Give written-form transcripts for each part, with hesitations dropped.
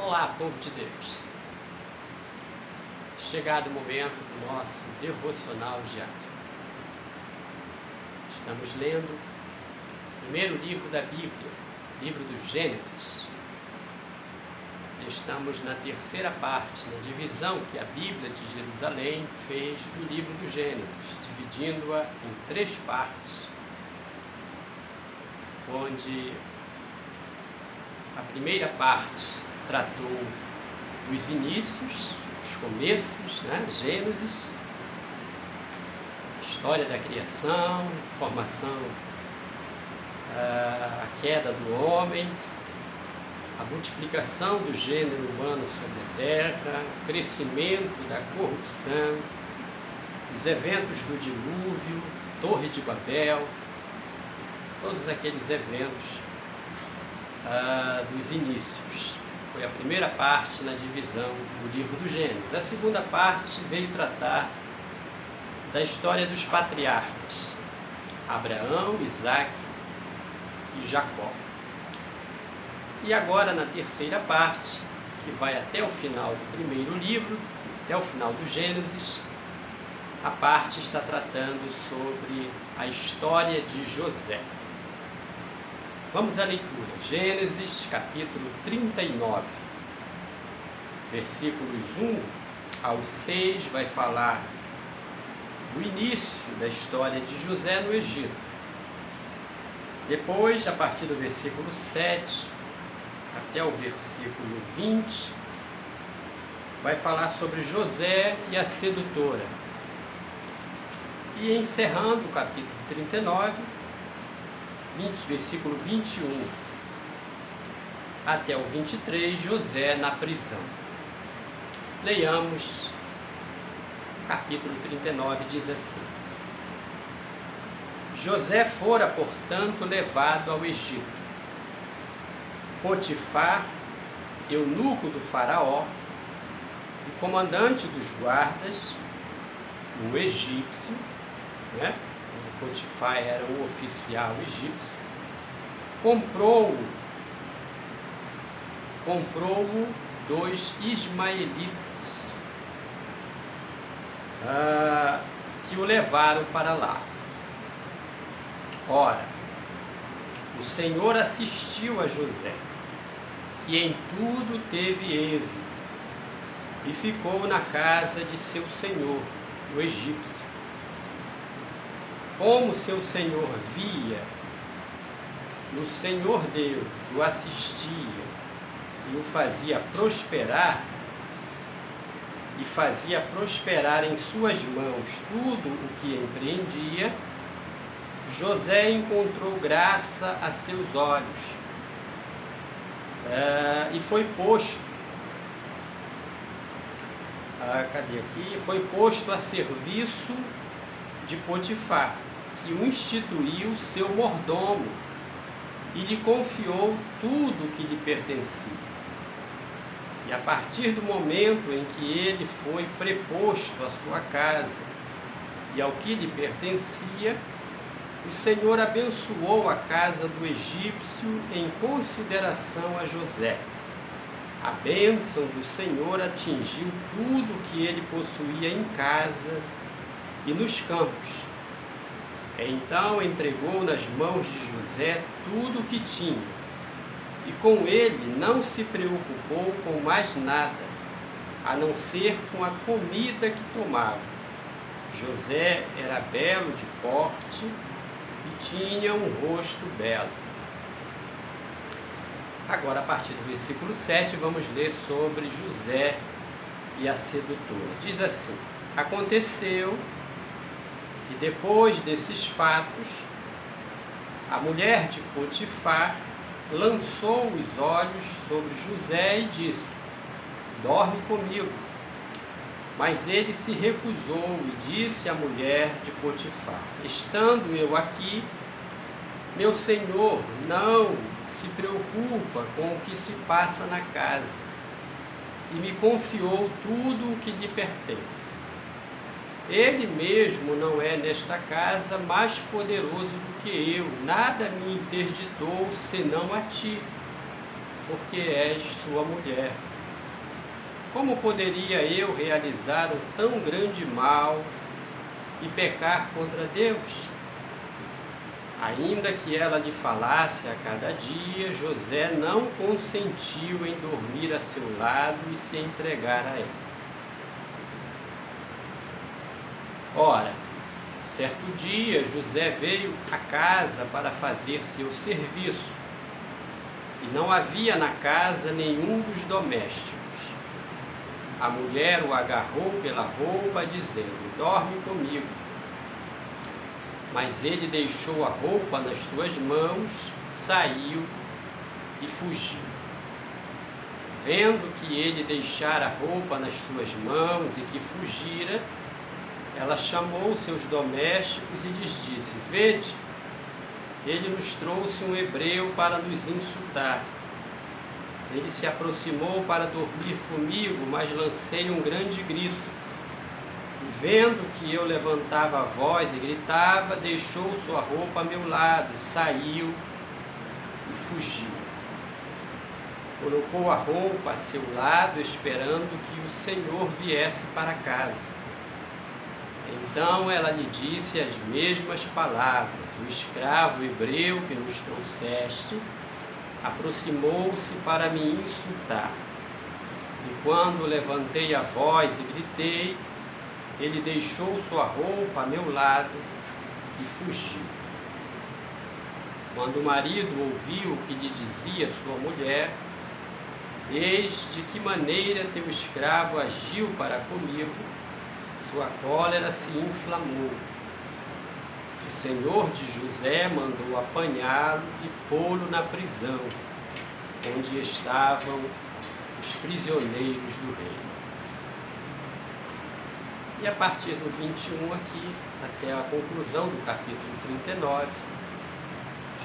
Olá, povo de Deus. Chegado o momento do nosso devocional diário. Estamos lendo o primeiro livro da Bíblia, livro do Gênesis. Estamos na terceira parte, na divisão que a Bíblia de Jerusalém fez do livro do Gênesis, dividindo-a em três partes, onde a primeira parte tratou dos inícios, os começos, Gênesis, história da criação, formação, a queda do homem, a multiplicação do gênero humano sobre a terra, o crescimento da corrupção, os eventos do dilúvio, Torre de Babel, todos aqueles eventos dos inícios. Foi a primeira parte na divisão do livro do Gênesis. A segunda parte veio tratar da história dos patriarcas, Abraão, Isaque e Jacó. E agora, na terceira parte, que vai até o final do primeiro livro, até o final do Gênesis, a parte está tratando sobre a história de José. Vamos à leitura. Gênesis, capítulo 39, versículos 1 ao 6, vai falar do início da história de José no Egito. Depois, a partir do versículo 7 até o versículo 20, vai falar sobre José e a sedutora. E encerrando o capítulo 39, versículo 21 até o 23, José na prisão. Leiamos o capítulo 39, diz assim: José fora, portanto, levado ao Egito. Potifar, eunuco do faraó, o comandante dos guardas, um egípcio, Potifar era um oficial egípcio, comprou-o dos ismaelitas, que o levaram para lá. Ora, o Senhor assistiu a José, que em tudo teve êxito, e ficou na casa de seu senhor, o egípcio. Como seu senhor via, o Senhor Deus o assistia e o fazia prosperar, e fazia prosperar em suas mãos tudo o que empreendia, José encontrou graça a seus olhos, e foi posto, foi posto a serviço de Potifar, que o instituiu seu mordomo e lhe confiou tudo o que lhe pertencia. E a partir do momento em que ele foi preposto à sua casa e ao que lhe pertencia, o Senhor abençoou a casa do egípcio em consideração a José. A bênção do Senhor atingiu tudo o que ele possuía em casa e nos campos. Então entregou nas mãos de José tudo o que tinha, e com ele não se preocupou com mais nada, a não ser com a comida que tomava. José era belo de porte e tinha um rosto belo. Agora, a partir do versículo 7, vamos ler sobre José e a sedutora. Diz assim: Aconteceu que depois desses fatos, a mulher de Potifar lançou os olhos sobre José e disse: Dorme comigo. Mas ele se recusou e disse à mulher de Potifar: Estando eu aqui, meu senhor não se preocupa com o que se passa na casa, e me confiou tudo o que lhe pertence. Ele mesmo não é nesta casa mais poderoso do que eu, nada me interditou senão a ti, porque és sua mulher. como poderia eu realizar um tão grande mal e pecar contra Deus? Ainda que ela lhe falasse a cada dia, José não consentiu em dormir a seu lado e se entregar a ela. Ora, certo dia, José veio à casa para fazer seu serviço, e não havia na casa nenhum dos domésticos. A mulher o agarrou pela roupa, dizendo: dorme comigo. Mas ele deixou a roupa nas suas mãos, saiu e fugiu. Vendo que ele deixara a roupa nas suas mãos e que fugira, ela chamou seus domésticos e lhes disse: vede, ele nos trouxe um hebreu para nos insultar. Ele se aproximou para dormir comigo, mas lancei um grande grito. E vendo que eu levantava a voz e gritava, deixou sua roupa a meu lado, saiu e fugiu. Colocou a roupa a seu lado, esperando que o Senhor viesse para casa. Então ela lhe disse as mesmas palavras: o escravo hebreu que nos trouxeste aproximou-se para me insultar. E quando levantei a voz e gritei, ele deixou sua roupa a meu lado e fugiu. Quando o marido ouviu o que lhe dizia sua mulher: eis de que maneira teu escravo agiu para comigo, sua cólera se inflamou. O senhor de José mandou apanhá-lo e pô-lo na prisão, onde estavam os prisioneiros do rei. E a partir do 21 aqui, até a conclusão do capítulo 39,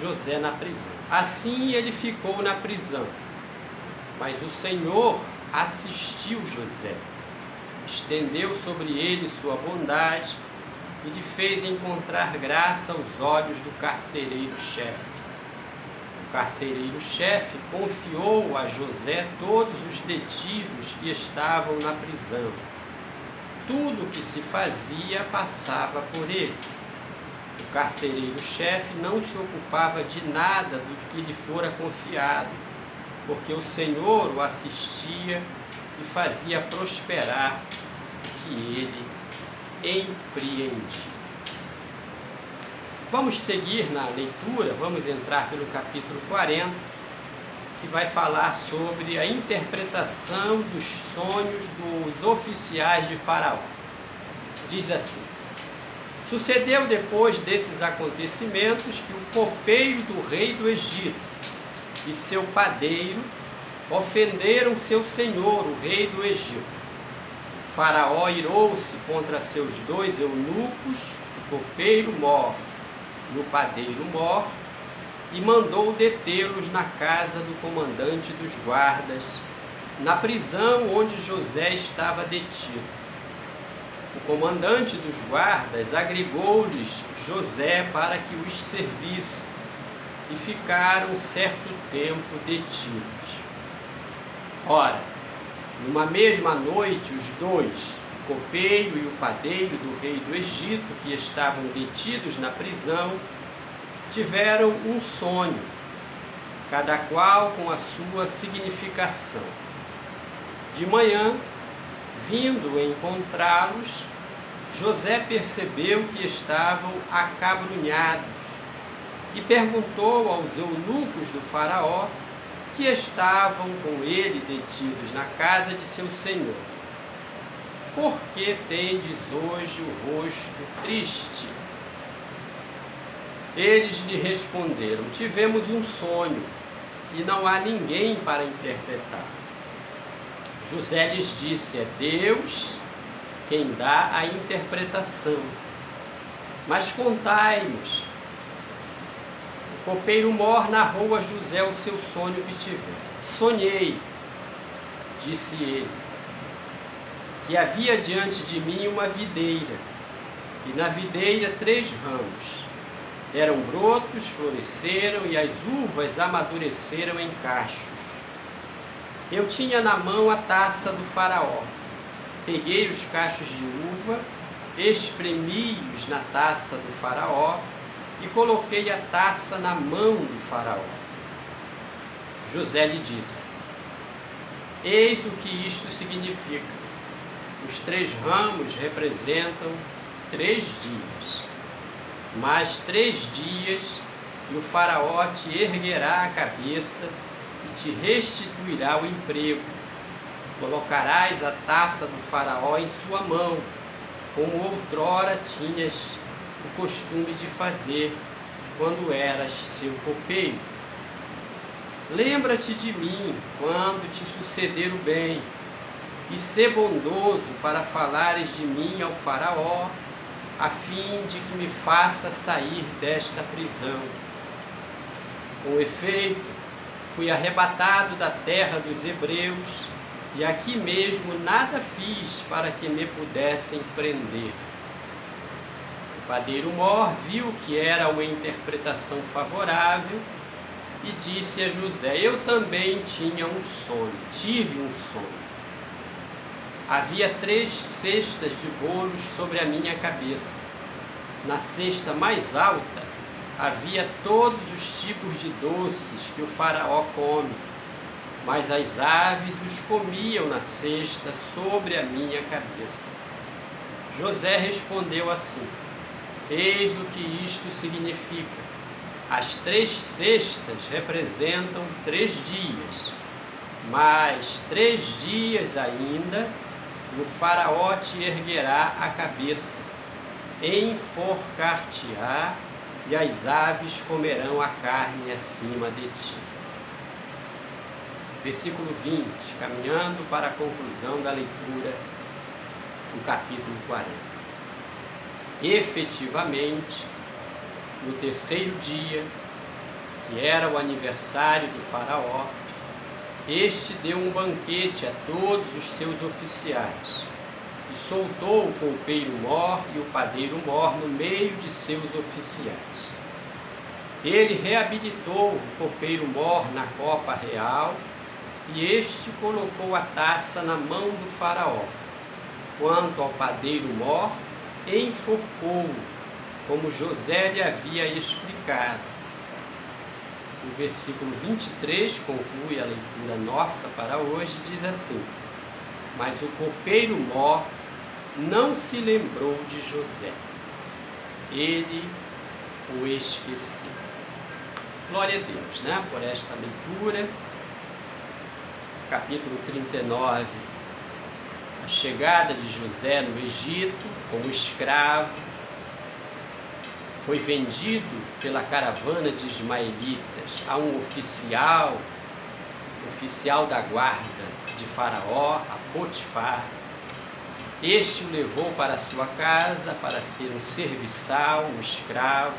José na prisão. Assim ele ficou na prisão, mas o Senhor assistiu José, estendeu sobre ele sua bondade e lhe fez encontrar graça aos olhos do carcereiro-chefe. O carcereiro-chefe confiou a José todos os detidos que estavam na prisão. Tudo que se fazia passava por ele. O carcereiro-chefe não se ocupava de nada do que lhe fora confiado, porque o Senhor o assistia e fazia prosperar o que ele empreendia. Vamos seguir na leitura, vamos entrar pelo capítulo 40, que vai falar sobre a interpretação dos sonhos dos oficiais de Faraó. Diz assim: sucedeu depois desses acontecimentos que o copeiro do rei do Egito e seu padeiro ofenderam seu senhor, o rei do Egito. Faraó irou-se contra seus dois eunucos, o copeiro mor e o padeiro mor, e mandou detê-los na casa do comandante dos guardas, na prisão onde José estava detido. O comandante dos guardas agregou-lhes José para que os servisse, e ficaram certo tempo detidos. Ora, numa mesma noite, os dois, o copeiro e o padeiro do rei do Egito, que estavam detidos na prisão, tiveram um sonho, cada qual com a sua significação. De manhã, vindo encontrá-los, José percebeu que estavam acabrunhados e perguntou aos eunucos do faraó, que estavam com ele detidos na casa de seu senhor: por que tendes hoje o rosto triste? Eles lhe responderam: tivemos um sonho e não há ninguém para interpretar. José lhes disse: é Deus quem dá a interpretação. Mas contai-nos. O copeiro mor narrou a José o seu sonho que tivera. Sonhei, disse ele, que havia diante de mim uma videira, e na videira 3 ramos. Deram brotos, floresceram, e as uvas amadureceram em cachos. Eu tinha na mão a taça do faraó. Peguei os cachos de uva, espremi-os na taça do faraó e coloquei a taça na mão do faraó. José lhe disse: eis o que isto significa. Os 3 ramos representam 3 dias. Mais 3 dias e o faraó te erguerá a cabeça e te restituirá o emprego. Colocarás a taça do faraó em sua mão, como outrora tinhas o costume de fazer quando eras seu copeiro. Lembra-te de mim quando te suceder o bem, e sê bondoso para falares de mim ao faraó, a fim de que me faça sair desta prisão. Com efeito, fui arrebatado da terra dos hebreus, e aqui mesmo nada fiz para que me pudessem prender. O padeiro Mor viu que era uma interpretação favorável e disse a José: eu também tive um sonho. Havia 3 cestas de bolos sobre a minha cabeça. Na cesta mais alta havia todos os tipos de doces que o faraó come, mas as aves os comiam na cesta sobre a minha cabeça. José respondeu assim: eis o que isto significa. As 3 cestas representam 3 dias, mais 3 dias ainda, e o faraó te erguerá a cabeça, enforcar-te-á, e as aves comerão a carne acima de ti. Versículo 20, caminhando para a conclusão da leitura do capítulo 40. Efetivamente, no 3º dia, que era o aniversário do faraó, este deu um banquete a todos os seus oficiais e soltou o copeiro Mor e o padeiro Mor no meio de seus oficiais. Ele reabilitou o copeiro Mor na copa real e este colocou a taça na mão do faraó. Quanto ao padeiro Mor, enforcou-o, como José lhe havia explicado. O versículo 23 conclui a leitura nossa para hoje, diz assim: mas o copeiro Mor não se lembrou de José. Ele o esqueceu. Glória a Deus, né? Por esta leitura. Capítulo 39. A chegada de José no Egito como escravo. Foi vendido pela caravana de ismaelitas a um oficial da guarda de Faraó, a Potifar. Este o levou para a sua casa para ser um serviçal, um escravo.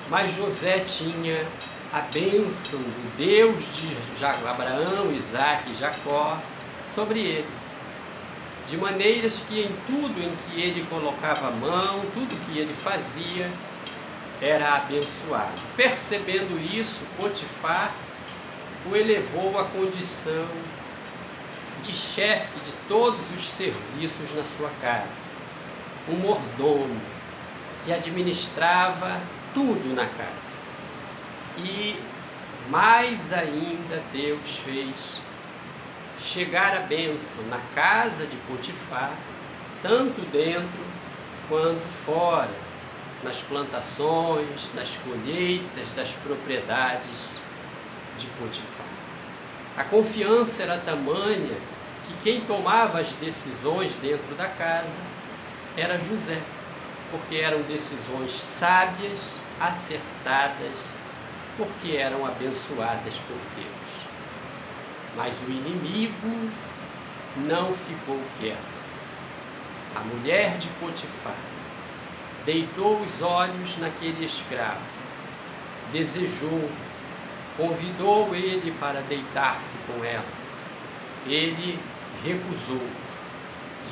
Mas José tinha a bênção do Deus de Abraão, Isaque e Jacó sobre ele, de maneiras que em tudo em que ele colocava a mão, tudo que ele fazia, era abençoado. Percebendo isso, Potifar o elevou à condição de chefe de todos os serviços na sua casa, um mordomo que administrava tudo na casa. E mais ainda Deus fez chegar a bênção na casa de Potifar, tanto dentro quanto fora, nas plantações, nas colheitas das propriedades de Potifar. A confiança era tamanha que quem tomava as decisões dentro da casa era José, porque eram decisões sábias, acertadas, porque eram abençoadas por Deus. Mas o inimigo não ficou quieto. A mulher de Potifar deitou os olhos naquele escravo, desejou, convidou ele para deitar-se com ela. Ele recusou.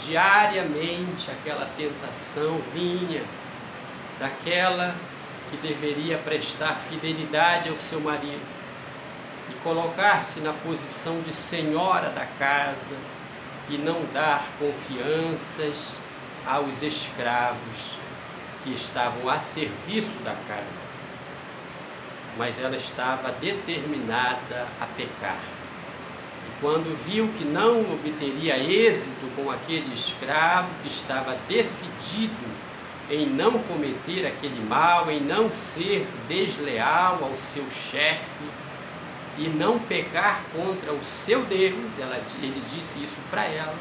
Diariamente aquela tentação vinha daquela que deveria prestar fidelidade ao seu marido. e colocar-se na posição de senhora da casa e não dar confianças aos escravos que estavam a serviço da casa. Mas ela estava determinada a pecar. E quando viu que não obteria êxito com aquele escravo que estava decidido em não cometer aquele mal, em não ser desleal ao seu chefe e não pecar contra o seu Deus, ele disse isso para ela.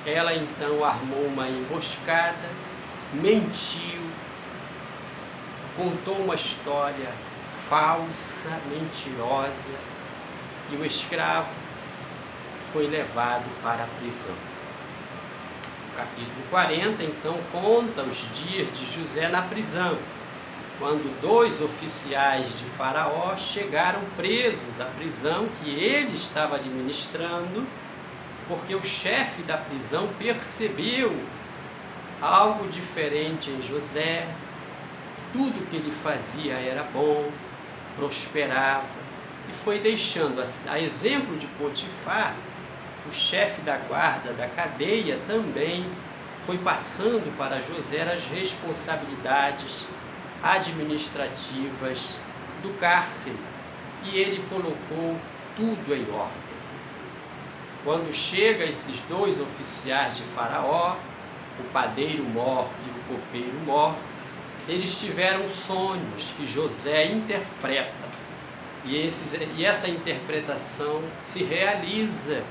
Ela então armou uma emboscada, mentiu, contou uma história falsa, mentirosa, e o escravo foi levado para a prisão. O capítulo 40, então, conta os dias de José na prisão, quando 2 oficiais de Faraó chegaram presos à prisão que ele estava administrando, porque o chefe da prisão percebeu algo diferente em José. Tudo que ele fazia era bom, prosperava, e foi deixando, a exemplo de Potifar, o chefe da guarda da cadeia também foi passando para José as responsabilidades administrativas do cárcere, e ele colocou tudo em ordem. Quando chega esses 2 oficiais de Faraó, o padeiro mor e o copeiro mor, eles tiveram sonhos que José interpreta, e essa interpretação se realiza.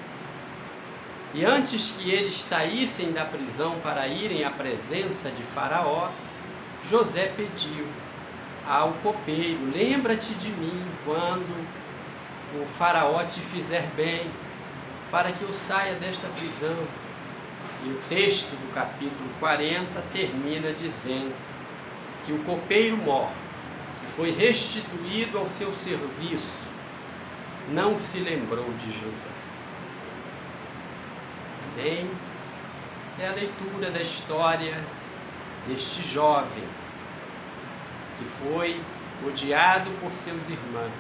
E antes que eles saíssem da prisão para irem à presença de Faraó, José pediu ao copeiro: lembra-te de mim quando o Faraó te fizer bem, para que eu saia desta prisão. E o texto do capítulo 40 termina dizendo que o copeiro mor, que foi restituído ao seu serviço, não se lembrou de José. Amém? É a leitura da história deste jovem que foi odiado por seus irmãos,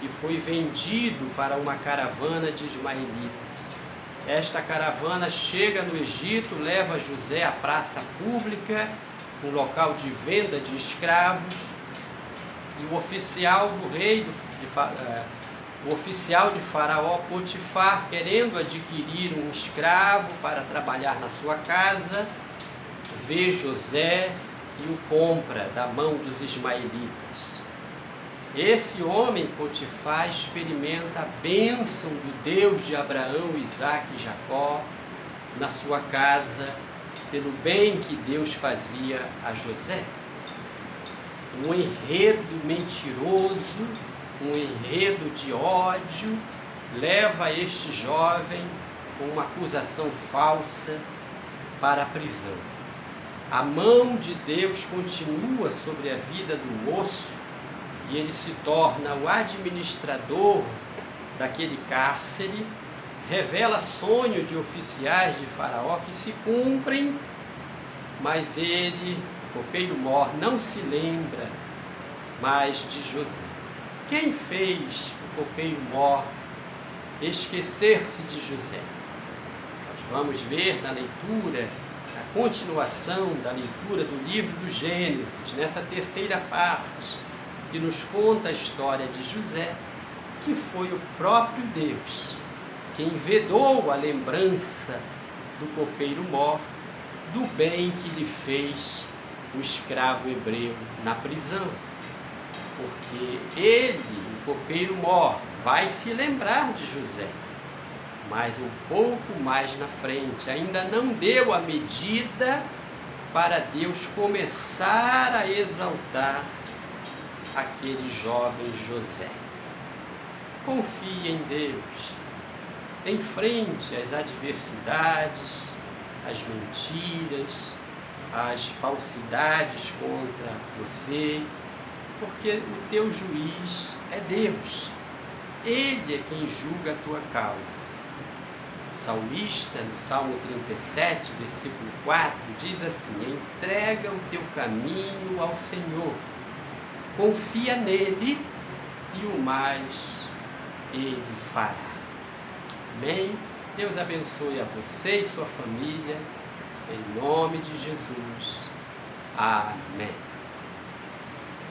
que foi vendido para uma caravana de ismaelitas. Esta caravana chega no Egito, leva José à praça pública, um local de venda de escravos, e o oficial do rei, o oficial de Faraó, Potifar, querendo adquirir um escravo para trabalhar na sua casa, vê José e o compra da mão dos ismaelitas. Esse homem, Potifar, experimenta a bênção do Deus de Abraão, Isaque e Jacó na sua casa, pelo bem que Deus fazia a José. Um enredo mentiroso, um enredo de ódio, leva este jovem com uma acusação falsa para a prisão. A mão de Deus continua sobre a vida do moço, e ele se torna o administrador daquele cárcere, revela sonho de oficiais de Faraó que se cumprem, mas ele, o copeiro mor, não se lembra mais de José. Quem fez o copeiro mor esquecer-se de José? Nós vamos ver na leitura, a continuação da leitura do livro do Gênesis, nessa terceira parte, que nos conta a história de José, que foi o próprio Deus quem vedou a lembrança do copeiro mor do bem que lhe fez o escravo hebreu na prisão. Porque ele, o copeiro mor, vai se lembrar de José, mas um pouco mais na frente, ainda não deu a medida para Deus começar a exaltar aquele jovem José. Confie em Deus, enfrente as adversidades, as mentiras, as falsidades contra você, porque o teu juiz é Deus. Ele é quem julga a tua causa. O salmista, no Salmo 37, versículo 4, diz assim: entrega o teu caminho ao Senhor, confia nele e o mais Ele fará. Amém? Deus abençoe a você e sua família, em nome de Jesus. Amém.